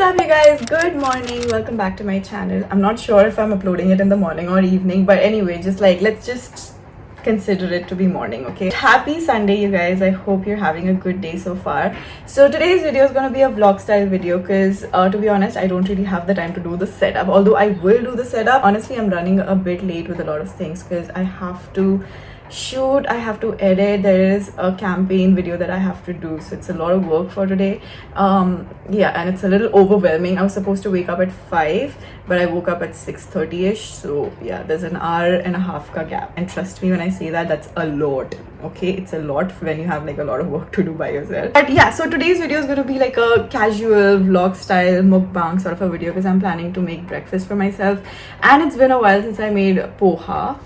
up, you guys? Good morning. Welcome back to my channel. I'm not sure if I'm uploading it in the morning or evening, but anyway, let's just consider it to be morning, okay? Happy Sunday, you guys. I hope you're having a good day so far. So today's video is gonna be a vlog style video because to be honest, I don't really have the time to do the setup, although I will do the setup. Honestly, I'm running a bit late with a lot of things because I have to shoot, I have to edit, there is a campaign video that I have to do, so it's a lot of work for today. Yeah, and it's a little overwhelming. I was supposed to wake up at 5, but I woke up at 6:30ish, so yeah, there's an hour and a half ka gap, and trust me when I say that, that's a lot. Okay, it's a lot when you have like a lot of work to do by yourself. But yeah, so today's video is going to be like a casual vlog style mukbang sort of a video because I'm planning to make breakfast for myself, and it's been a while since I made poha.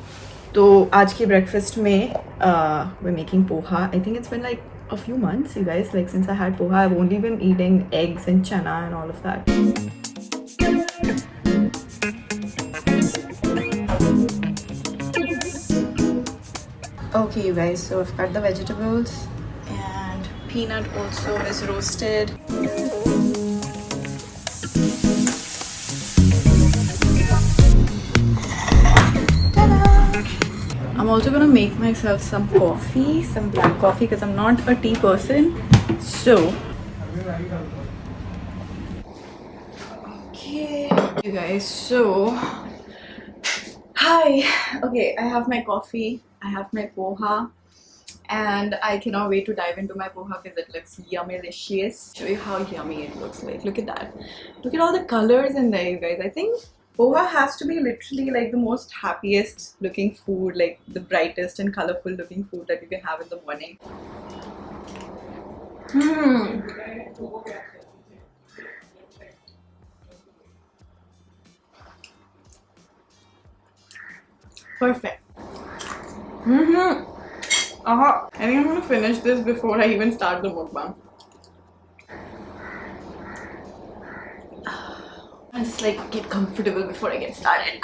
So आज की breakfast में we're making poha. I think it's been like a few months, you guys. Like since I had poha, I've only been eating eggs and chana and all of that. Okay, you guys. So I've cut the vegetables and peanut also is roasted. I'm also gonna make myself some coffee, some black coffee, because I'm not a tea person. So, okay, you guys. So, hi. Okay, I have my coffee. I have my poha, and I cannot wait to dive into my poha because it looks yummy-licious. Show you how yummy it looks like. Look at that. Look at all the colors in there, you guys. I think poha has to be literally like the most happiest looking food, like the brightest and colorful looking food that you can have in the morning. Perfect. I think I'm gonna finish this before I even start the mukbang. And just like get comfortable before I get started.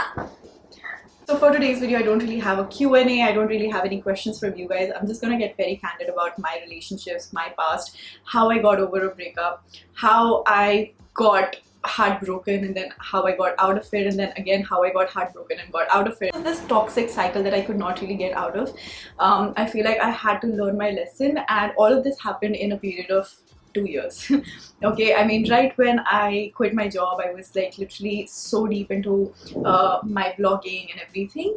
So for today's video, I don't really have a Q&A. I don't really have any questions from you guys. I'm just gonna get very candid about my relationships, my past, how I got over a breakup, how I got heartbroken, and then how I got out of it, and then again how I got heartbroken and got out of it. This toxic cycle that I could not really get out of. I feel like I had to learn my lesson, and all of this happened in a period of 2 years. Okay, I mean, right when I quit my job, I was like literally so deep into my blogging and everything.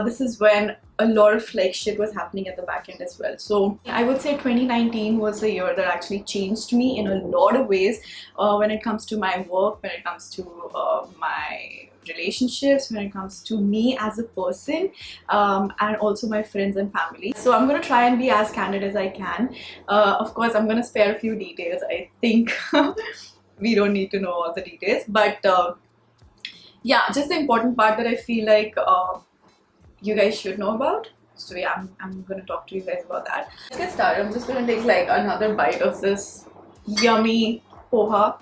This is when a lot of like shit was happening at the back end as well. So I would say 2019 was the year that actually changed me in a lot of ways, when it comes to my work, when it comes to my relationships, when it comes to me as a person, and also my friends and family. So I'm gonna try and be as candid as I can. Of course, I'm gonna spare a few details. I think we don't need to know all the details, but yeah, just the important part that I feel like you guys should know about. So yeah, I'm gonna talk to you guys about that. Let's get started. I'm just gonna take like another bite of this yummy poha.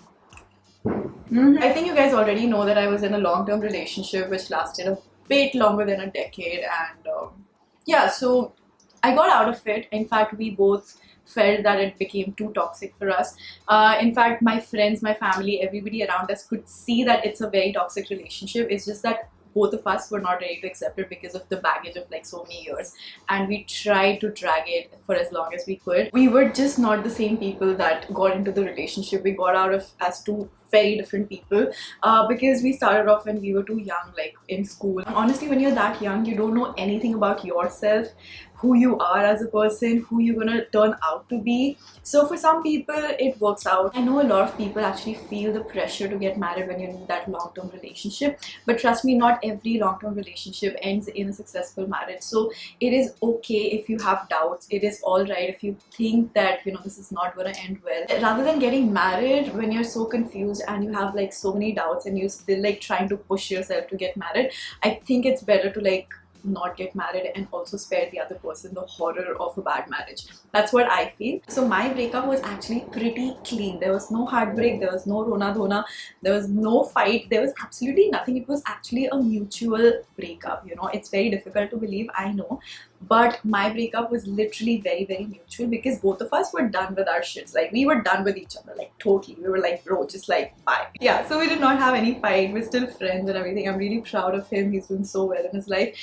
I think you guys already know that I was in a long-term relationship which lasted a bit longer than a decade, and yeah, so I got out of it. In fact, we both felt that it became too toxic for us. In fact, my friends, my family, everybody around us could see that it's a very toxic relationship. It's just that both of us were not ready to accept it because of the baggage of like so many years, and we tried to drag it for as long as we could. We were just not the same people that got into the relationship. We got out of as two very different people, because we started off when we were too young, like in school. Honestly, when you're that young, you don't know anything about yourself, who you are as a person, who you're gonna turn out to be. So for some people it works out. I know a lot of people actually feel the pressure to get married when you're in that long-term relationship, but trust me, not every long-term relationship ends in a successful marriage. So it is okay if you have doubts. It is all right if you think that, you know, this is not gonna end well. Rather than getting married when you're so confused and you have like so many doubts and you're still like trying to push yourself to get married, I think it's better to like not get married and also spare the other person the horror of a bad marriage. That's what I feel. So my breakup was actually pretty clean. There was no heartbreak, there was no rona dhona, there was no fight, there was absolutely nothing. It was actually a mutual breakup. You know, it's very difficult to believe, I know, but my breakup was literally very, very mutual because both of us were done with our shits. Like, we were done with each other, like totally. We were like, bro, just like bye. Yeah, so we did not have any fight. We're still friends and everything. I'm really proud of him. He's doing so well in his life.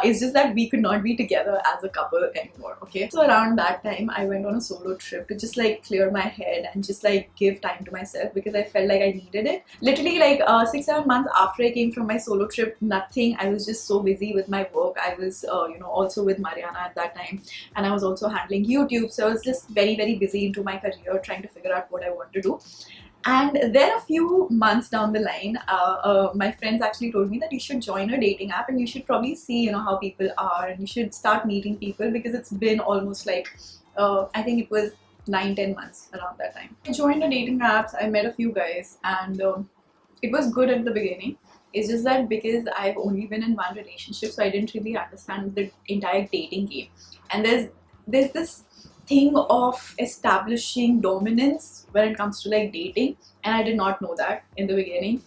It's just that we could not be together as a couple anymore. Okay, so around that time I went on a solo trip to just like clear my head and just like give time to myself because I felt like I needed it. Literally like 6-7 months after I came from my solo trip, nothing. I was just so busy with my work. I was also with Mariana at that time, and I was also handling YouTube, so I was just very, very busy into my career trying to figure out what I want to do. And then a few months down the line, my friends actually told me that you should join a dating app and you should probably see how people are, and you should start meeting people because it's been almost like I think it was 9-10 months around that time. I joined the dating apps. I met a few guys, and it was good at the beginning. It's just that because I've only been in one relationship, so I didn't really understand the entire dating game. And there's this thing of establishing dominance when it comes to like dating, and I did not know that in the beginning.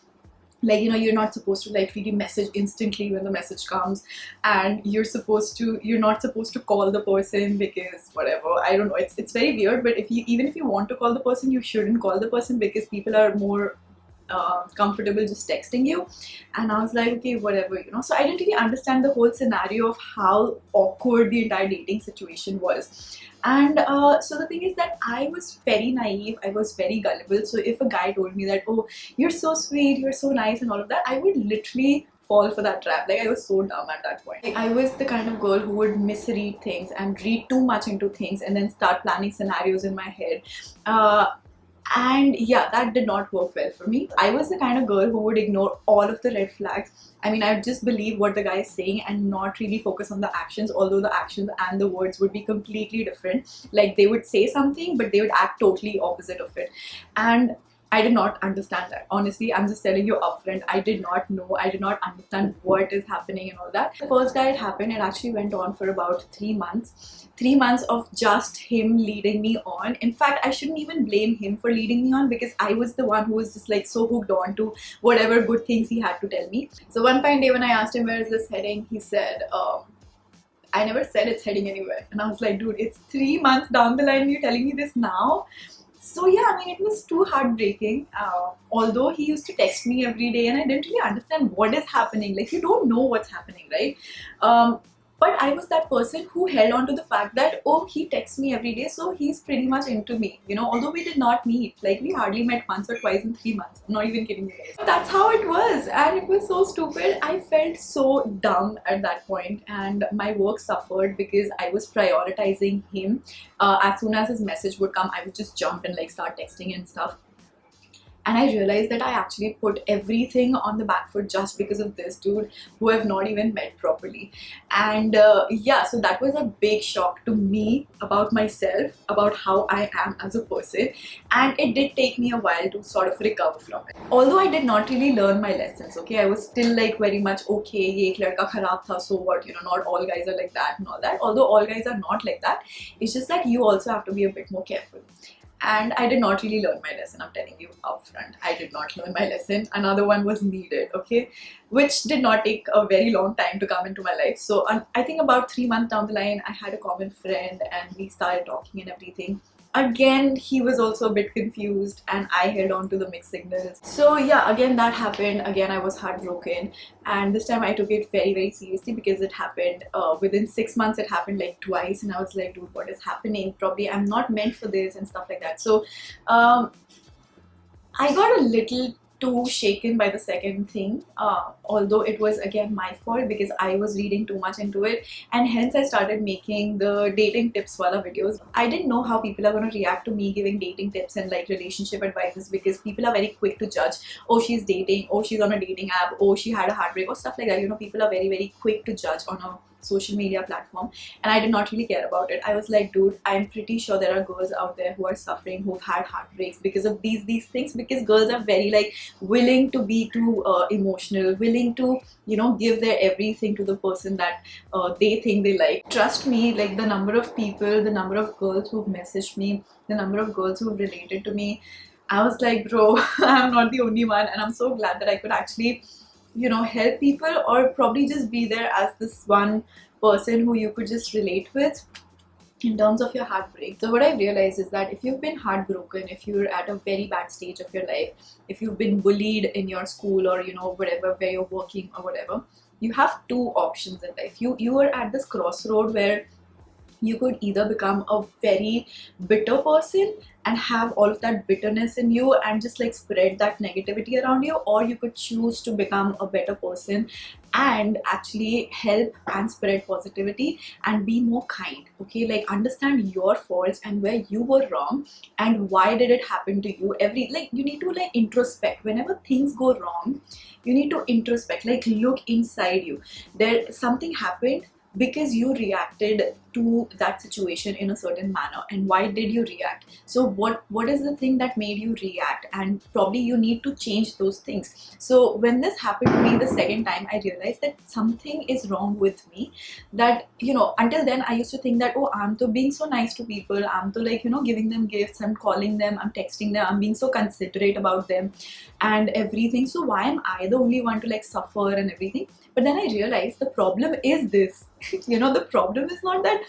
Like, you're not supposed to like really message instantly when the message comes, and you're not supposed to call the person because whatever, I don't know, it's very weird. But even if you want to call the person, you shouldn't call the person because people are more comfortable just texting you. And I was like, okay, whatever, so I didn't really understand the whole scenario of how awkward the entire dating situation was. And so the thing is that I was very naive, I was very gullible. So if a guy told me that, oh, you're so sweet, you're so nice and all of that, I would literally fall for that trap. Like, I was so dumb at that point. Like, I was the kind of girl who would misread things and read too much into things and then start planning scenarios in my head. And yeah, that did not work well for me. I was the kind of girl who would ignore all of the red flags. I mean, I would just believe what the guy is saying and not really focus on the actions, although the actions and the words would be completely different. Like, they would say something, but they would act totally opposite of it. And I did not understand that. Honestly, I'm just telling you upfront, I did not know, I did not understand what is happening and all that. The first guy it happened, it actually went on for about 3 months. 3 months of just him leading me on. In fact, I shouldn't even blame him for leading me on because I was the one who was just like so hooked on to whatever good things he had to tell me. So one fine day when I asked him, where is this heading? He said, I never said it's heading anywhere. And I was like, dude, it's 3 months down the line and you're telling me this now? So yeah, I mean, it was too heartbreaking. Although he used to text me every day and I didn't really understand what is happening. Like, you don't know what's happening, right? But I was that person who held on to the fact that, oh, he texts me every day, so he's pretty much into me. Although we did not meet. Like, we hardly met once or twice in 3 months. I'm not even kidding you guys. So that's how it was. And it was so stupid. I felt so dumb at that point. And my work suffered because I was prioritizing him. As soon as his message would come, I would just jump and like start texting and stuff. And I realized that I actually put everything on the back foot just because of this dude who I've not even met properly. And yeah, so that was a big shock to me about myself, about how I am as a person. And it did take me a while to sort of recover from it. Although I did not really learn my lessons, okay? I was still like very much, okay, ye ek ladka kharab tha, so what? Not all guys are like that and all that. Although all guys are not like that. It's just that you also have to be a bit more careful. And I did not really learn my lesson, I'm telling you upfront. I did not learn my lesson. Another one was needed, okay? Which did not take a very long time to come into my life. So I think about 3 months down the line, I had a common friend and we started talking and everything. Again, he was also a bit confused and I held on to the mixed signals. So yeah, again that happened. Again, I was heartbroken. And this time I took it very, very seriously because it happened within 6 months. It happened like twice and I was like, dude, what is happening? Probably I'm not meant for this and stuff like that. So I got a little too shaken by the second thing, although it was again my fault because I was reading too much into it, and hence I started making the dating tips wala videos. I didn't know how people are going to react to me giving dating tips and like relationship advices because people are very quick to judge. Oh, she's dating, oh, she's on a dating app, oh, she had a heartbreak or stuff like that. People are very, very quick to judge on a social media platform, and I did not really care about it. I was like, dude, I'm pretty sure there are girls out there who are suffering, who've had heartbreaks because of these things, because girls are very like willing to be too emotional, willing to give their everything to the person that they think they like. Trust me, like the number of people, the number of girls who've messaged me, the number of girls who've related to me, I was like, bro, I'm not the only one, and I'm so glad that I could actually help people, or probably just be there as this one person who you could just relate with in terms of your heartbreak. So what I've realized is that if you've been heartbroken, if you're at a very bad stage of your life, if you've been bullied in your school or whatever, where you're working or whatever, you have two options in life. You are at this crossroad where you could either become a very bitter person and have all of that bitterness in you and just like spread that negativity around you, or you could choose to become a better person and actually help and spread positivity and be more kind. Okay, like understand your faults and where you were wrong and why did it happen to you. You need to like introspect whenever things go wrong. You need to introspect, like look inside you. There something happened because you reacted to that situation in a certain manner, and why did you react? So what is the thing that made you react, and probably you need to change those things. So when this happened to me the second time, I realized that something is wrong with me. That until then I used to think that, oh, I'm to being so nice to people, I'm to like giving them gifts, I'm calling them, I'm texting them, I'm being so considerate about them and everything. So why am I the only one to like suffer and everything? But then I realized the problem is this. The problem is not that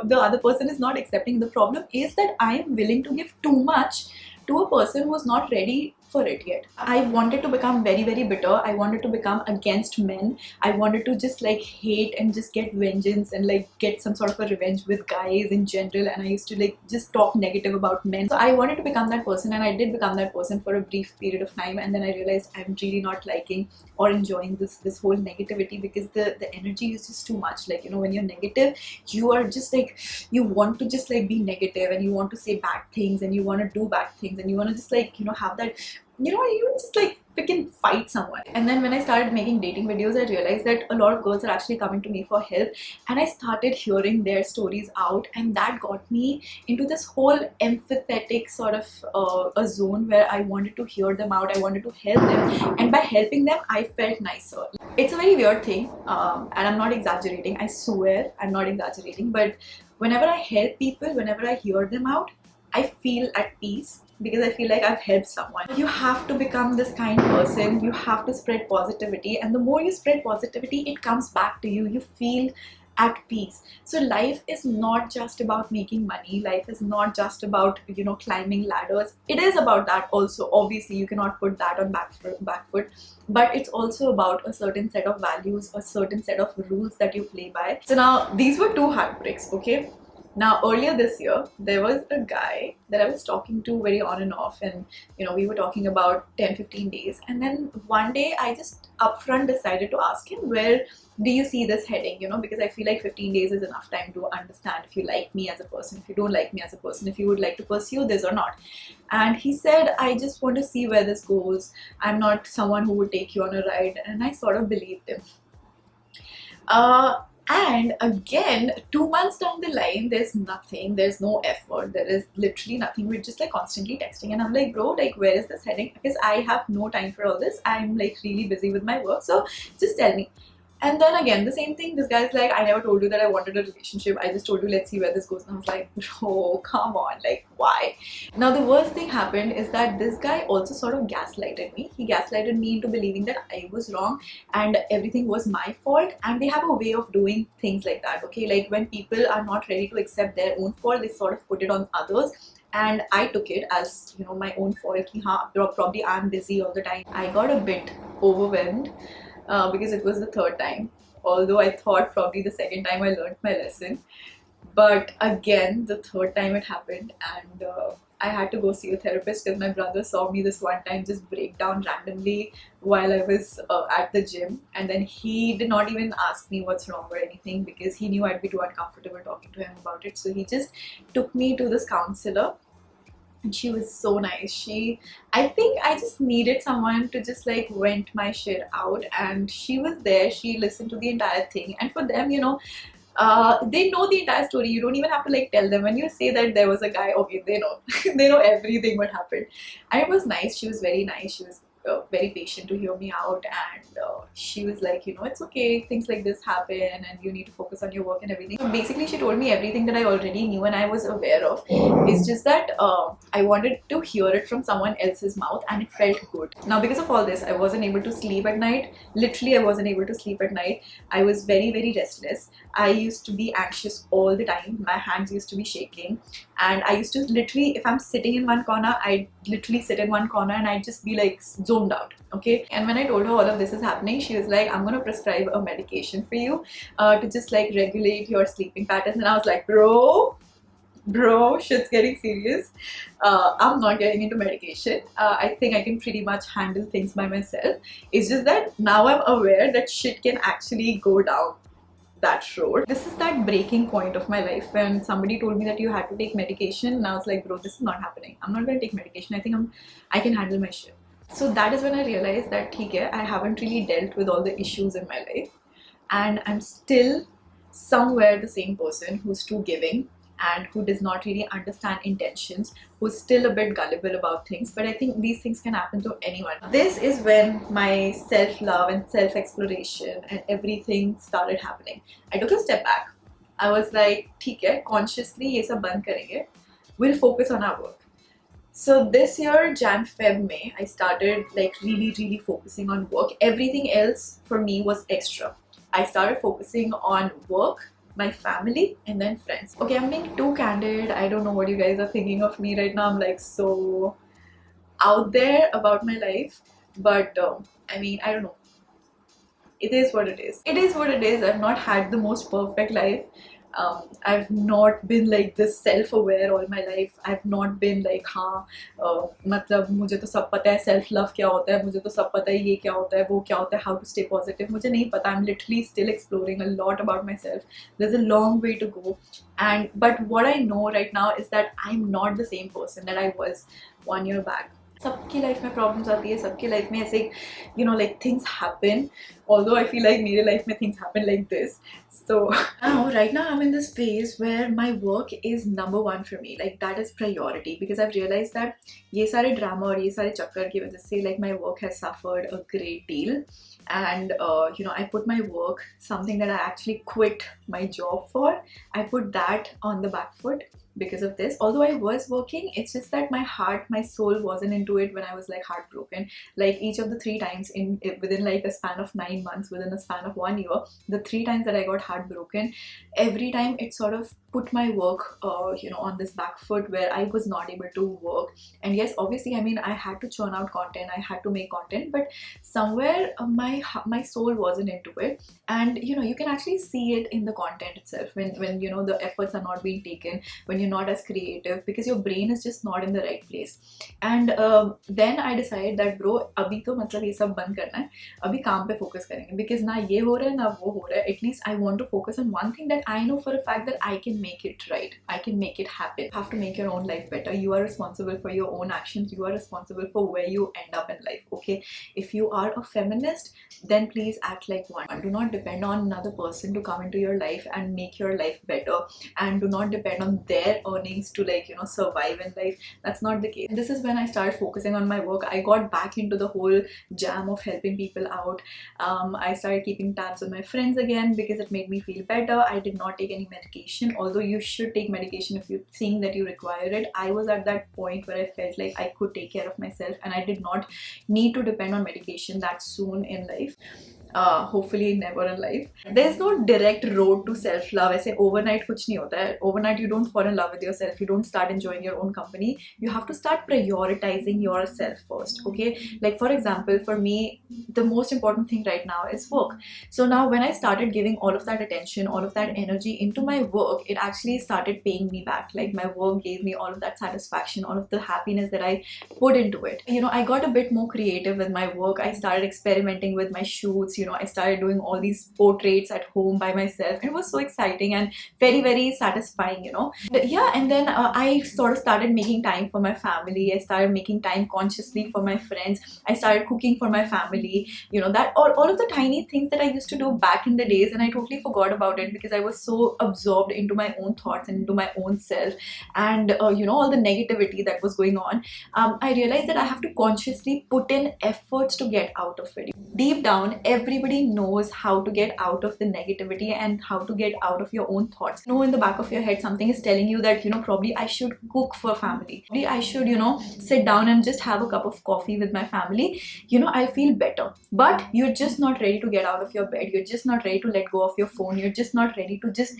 the other person is not accepting. The problem is that I am willing to give too much to a person who is not ready for it yet. I wanted to become very, very bitter. I wanted to become against men. I wanted to just like hate and just get vengeance and like get some sort of a revenge with guys in general. And I used to like just talk negative about men. So I wanted to become that person, and I did become that person for a brief period of time. And then I realized I'm really not liking or enjoying this whole negativity, because the energy is just too much. Like when you're negative, you are just like, you want to just like be negative, and you want to say bad things, and you want to do bad things, and you want to just like have that, you just like freaking fight someone. And then when I started making dating videos, I realized that a lot of girls are actually coming to me for help, and I started hearing their stories out, and that got me into this whole empathetic sort of a zone where I wanted to hear them out, I wanted to help them, and by helping them I felt nicer. It's a very weird thing, and I'm not exaggerating, I swear I'm not exaggerating, but whenever I help people, whenever I hear them out, I feel at peace, because I feel like I've helped someone. You have to become this kind person, you have to spread positivity, and the more you spread positivity, it comes back to you. You feel at peace. So life is not just about making money, life is not just about climbing ladders. It is about that also, obviously you cannot put that on back foot, but it's also about a certain set of values, a certain set of rules that you play by. So now these were two heartbreaks, okay? Now earlier this year, there was a guy that I was talking to very on and off, and we were talking about 10-15 days, and then one day I just upfront decided to ask him, where do you see this heading? Because I feel like 15 days is enough time to understand if you like me as a person, if you don't like me as a person, if you would like to pursue this or not. And he said, I just want to see where this goes, I'm not someone who would take you on a ride. And I sort of believed him. And again, 2 months down the line, there's nothing, there's no effort, there is literally nothing. We're just like constantly texting, and I'm like, bro, like where is this heading? Because I have no time for all this, I'm like really busy with my work, so just tell me. And then again, the same thing, this guy's like, I never told you that I wanted a relationship, I just told you let's see where this goes. And I was like, bro, come on, like why? Now the worst thing happened is that this guy also sort of gaslighted me. He gaslighted me into believing that I was wrong and everything was my fault, and they have a way of doing things like that, okay? Like when people are not ready to accept their own fault, they sort of put it on others. And I took it as my own fault. Probably I'm busy all the time. I got a bit overwhelmed because it was the third time, although I thought probably the second time I learned my lesson. But again, the third time it happened, and I had to go see a therapist because my brother saw me this one time just break down randomly while I was at the gym, and then he did not even ask me what's wrong or anything, because he knew I'd be too uncomfortable talking to him about it. So he just took me to this counselor, and she was so nice. I think I just needed someone to just like vent my shit out, and she was there. She listened to the entire thing, and for them, they know the entire story. You don't even have to like tell them. When you say that there was a guy, okay, they know they know everything what happened. And it was nice. She was very nice. She was very patient to hear me out, and she was like, you know, it's okay, things like this happen and you need to focus on your work and everything. So basically she told me everything that I already knew and I was aware of. It's just that I wanted to hear it from someone else's mouth and it felt good. Now because of all this, I wasn't able to sleep at night. Literally I wasn't able to sleep at night. I was very, very restless. I used to be anxious all the time. My hands used to be shaking, and I used to literally, if I'm sitting in one corner, I'd literally sit in one corner and I'd just be like zoned out. Okay, and when I told her all of this is happening, she was like, I'm gonna prescribe a medication for you to just like regulate your sleeping patterns. And I was like, bro, shit's getting serious. I'm not getting into medication. I think I can pretty much handle things by myself. It's just that now I'm aware that shit can actually go down that road. This is that breaking point of my life when somebody told me that you had to take medication, and I was like, bro, this is not happening. I'm not gonna take medication. I think I can handle my shit. So that is when I realized that I haven't really dealt with all the issues in my life, and I'm still somewhere the same person who's too giving and who does not really understand intentions, who's still a bit gullible about things. But I think these things can happen to anyone. This is when my self-love and self-exploration and everything started happening. I took a step back. I was like, consciously ye sab band karenge. We'll focus on our work. So this year, Jan, Feb, May, I started like really focusing on work. Everything else for me was extra. I started focusing on work, my family, and then friends. Okay, I'm being too candid. I don't know what you guys are thinking of me right now. I'm like so out there about my life, but I mean, I don't know. It is what it is. It is what it is. I've not had the most perfect life. I've not been like this self-aware all my life. I've not been like, मतलब मुझे तो सब पता है self love क्या होता है, मुझे तो सब पता है ये क्या होता है, वो क्या होता है, how to stay positive. मुझे नहीं पता. I'm literally still exploring a lot about myself. There's a long way to go, but what I know right now is that I'm not the same person that I was 1 year back. सबकी life में problems आती है, सबकी life में ऐसे like things happen, although I feel like मेरे life में things happen like this. So right now I'm in this phase where my work is number one for me. Like that is priority, because I've realized that ये सारे drama और ये सारे चक्कर की वजह से like my work has suffered a great deal. And I put my work, something that I actually quit my job for, I put that on the back foot because of this. Although I was working, it's just that my heart, my soul wasn't into it when I was like heartbroken. Like each of the 3 times within like a span of 9 months, within a span of 1 year, the 3 times that I got heartbroken, every time it sort of put my work on this back foot where I was not able to work. And yes, obviously, I mean, I had to churn out content, I had to make content, but somewhere my soul wasn't into it. And you can actually see it in the content itself when the efforts are not being taken, when you're not as creative, because your brain is just not in the right place. And then I decided that bro, abhi to matlab ye sab band karna hai, abhi kaam pe focus karenge, because na ye ho raha hai na wo ho raha hai. At least I want to focus on one thing that I know for a fact that I can make it right, I can make it happen. You have to make your own life better. You are responsible for your own actions, you are responsible for where you end up in life. Okay, if you are a feminist, then please act like one. Do not depend on another person to come into your life and make your life better, and do not depend on their earnings to survive in life. That's not the case. This is when I started focusing on my work. I got back into the whole jam of helping people out. I started keeping tabs on my friends again because it made me feel better. I did not take any medication, although you should take medication if you think that you require it. I was at that point where I felt like I could take care of myself and I did not need to depend on medication that soon in life. Hopefully never in life. There's no direct road to self-love. ऐसे overnight कुछ नहीं होता है. Overnight you don't fall in love with yourself, you don't start enjoying your own company. You have to start prioritizing yourself first. Okay, like for example, for me the most important thing right now is work. So now when I started giving all of that attention, all of that energy into my work, it actually started paying me back. Like my work gave me all of that satisfaction, all of the happiness that I put into it. I got a bit more creative with my work. I started experimenting with my shoots. notes. You know, I started doing all these portraits at home by myself. It was so exciting and very, very satisfying, you know. Yeah, and then I sort of started making time for my family. I started making time consciously for my friends. I started cooking for my family, you know, that all of the tiny things that I used to do back in the days, and I totally forgot about it because I was so absorbed into my own thoughts and into my own self, and you know, all the negativity that was going on. I realized that I have to consciously put in efforts to get out of it. Deep down, everybody knows how to get out of the negativity and how to get out of your own thoughts. You know, in the back of your head, something is telling you that, you know, probably I should cook for family. Probably I should, you know, sit down and just have a cup of coffee with my family. You know, I'll feel better. But you're just not ready to get out of your bed. You're just not ready to let go of your phone. You're just not ready to just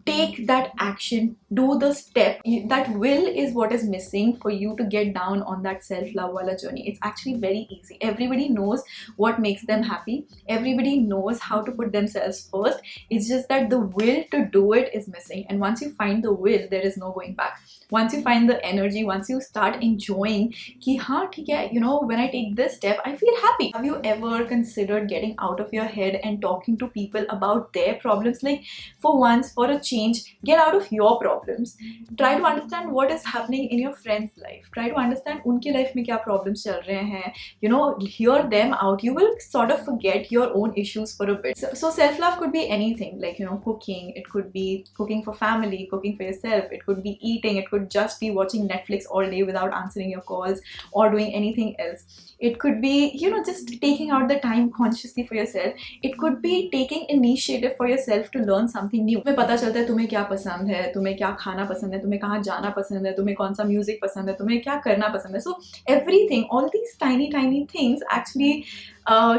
take that action, do the step. That will is what is missing for you to get down on that self-love wala journey. It's actually very easy. Everybody knows what makes them happy. Everybody knows how to put themselves first. It's just that the will to do it is missing. And once you find the will, there is no going back. Once you find the energy, once you start enjoying ki haan theek hai, you know, when I take this step, I feel happy. Have you ever considered getting out of your head and talking to people about their problems? Like, for once, for a change, get out of your problems. Try to understand what is happening in your friend's life. Try to understand unki life mein kya problems chal rahe hain. You know, hear them out. You will sort of forget your own issues for a bit. So self-love could be anything, like, you know, cooking. It could be cooking for family, cooking for yourself. It could be eating. It could just be watching Netflix all day without answering your calls or doing anything else. It could be, you know, just taking out the time consciously for yourself. It could be taking initiative for yourself to learn something new. तुम्हें पता चलता है तुम्हें क्या पसंद है, तुम्हें क्या खाना पसंद है, तुम्हें कहाँ जाना पसंद है, तुम्हें कौन सा म्यूजिक पसंद है, तुम्हें क्या करना पसंद है. So everything, all these tiny things actually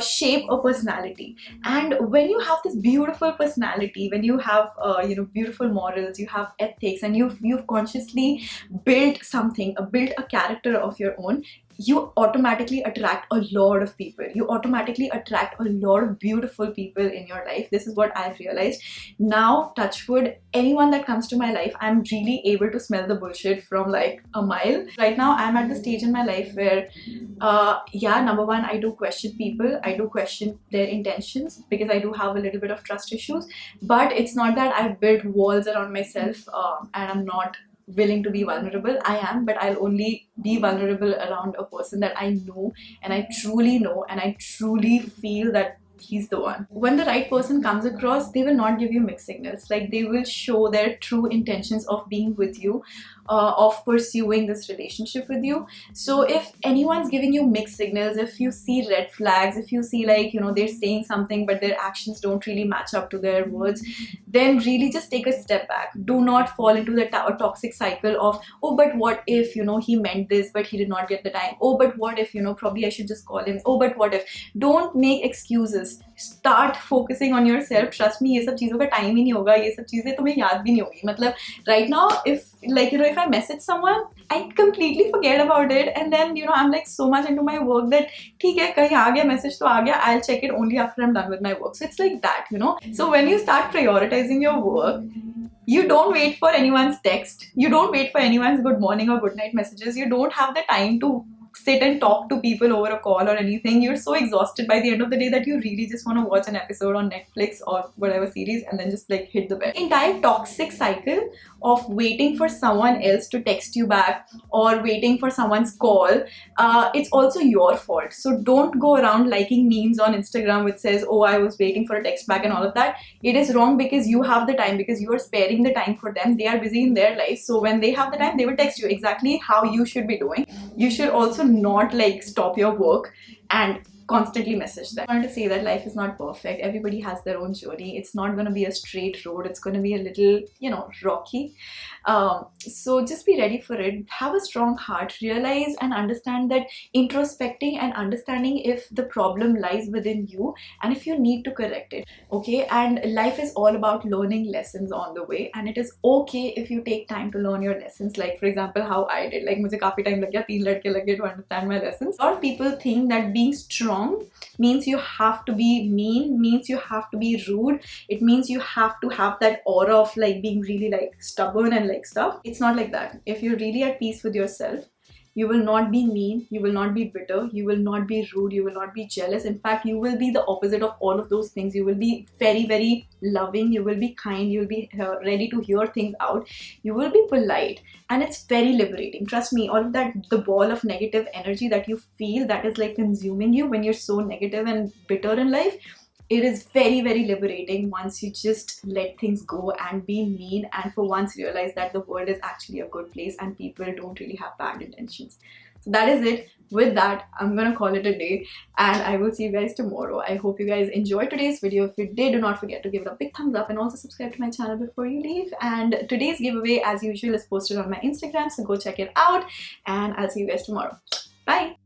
shape a personality. And when you have this beautiful personality, when you have you know, beautiful morals, you have ethics, and you've consciously built something, built a character of your own, you automatically attract a lot of people. You automatically attract a lot of beautiful people in your life. This is what I've realized. Now, touch wood, anyone that comes to my life, I'm really able to smell the bullshit from like a mile. Right now, I'm at the stage in my life where, yeah, number one, I do question people. I do question their intentions because I do have a little bit of trust issues. But it's not that I've built walls around myself and I'm not willing to be vulnerable. I am, but I'll only be vulnerable around a person that I know and I truly feel that he's the one. When the right person comes across, they will not give you mixed signals. Like, they will show their true intentions of being with you, of pursuing this relationship with you. So if anyone's giving you mixed signals, if you see red flags, if you see, like, you know, they're saying something but their actions don't really match up to their words, then really just take a step back. Do not fall into the toxic cycle of, oh, but what if, you know, he meant this but he did not get the time. Oh, but what if, you know, probably I should just call him. Oh, but what if. Don't make excuses. Start focusing on yourself. Trust me, ये सब चीज़ों का time ही नहीं होगा, ये सब चीज़ें तुम्हें याद भी नहीं होगी. मतलब right now, if, like, you know, if I message someone, I completely forget about it, and then, you know, I'm like so much into my work that ठीक है, कहीं आ गया message तो आ गया, I'll check it only after I'm done with my work. So it's like that, you know. So when you start prioritizing your work, you don't wait for anyone's text. You don't wait for anyone's good morning or good night messages. You don't have the time to sit and talk to people over a call or anything. You're so exhausted by the end of the day that you really just want to watch an episode on Netflix or whatever series and then just like hit the bed. Entire toxic cycle of waiting for someone else to text you back or waiting for someone's call, it's also your fault. So don't go around liking memes on Instagram which says, oh, I was waiting for a text back and all of that. It is wrong because you have the time, because you are sparing the time for them. They are busy in their life. So when they have the time, they will text you exactly how you should be doing. You should also not like stop your work and constantly message them. I wanted to say that life is not perfect. Everybody has their own journey. It's not going to be a straight road. It's going to be a little, you know, rocky. So just be ready for it. Have a strong heart. Realize and understand that introspecting and understanding if the problem lies within you and if you need to correct it. Okay, and life is all about learning lessons on the way, and it is okay if you take time to learn your lessons. Like for example, how I did. Like मुझे काफी time लग गया, 3 लड़के लगे to understand my lessons. A lot of people think that being strong means you have to be mean, means you have to be rude. It means you have to have that aura of like being really like stubborn and like stuff. It's not like that. If you're really at peace with yourself, You will not be mean, you will not be bitter, you will not be rude, you will not be jealous. In fact, you will be the opposite of all of those things. You will be very, very loving, you will be kind, you will be ready to hear things out, you will be polite, and it's very liberating. Trust me, all of that, the ball of negative energy that you feel that is like consuming you when you're so negative and bitter in life, it is very, very liberating once you just let things go and be mean, and for once realize that the world is actually a good place and people don't really have bad intentions. So that is it. With that, I'm gonna call it a day, and I will see you guys tomorrow. I hope you guys enjoyed today's video. If you did, do not forget to give it a big thumbs up and also subscribe to my channel before you leave. And today's giveaway, as usual, is posted on my Instagram, so go check it out, and I'll see you guys tomorrow. Bye!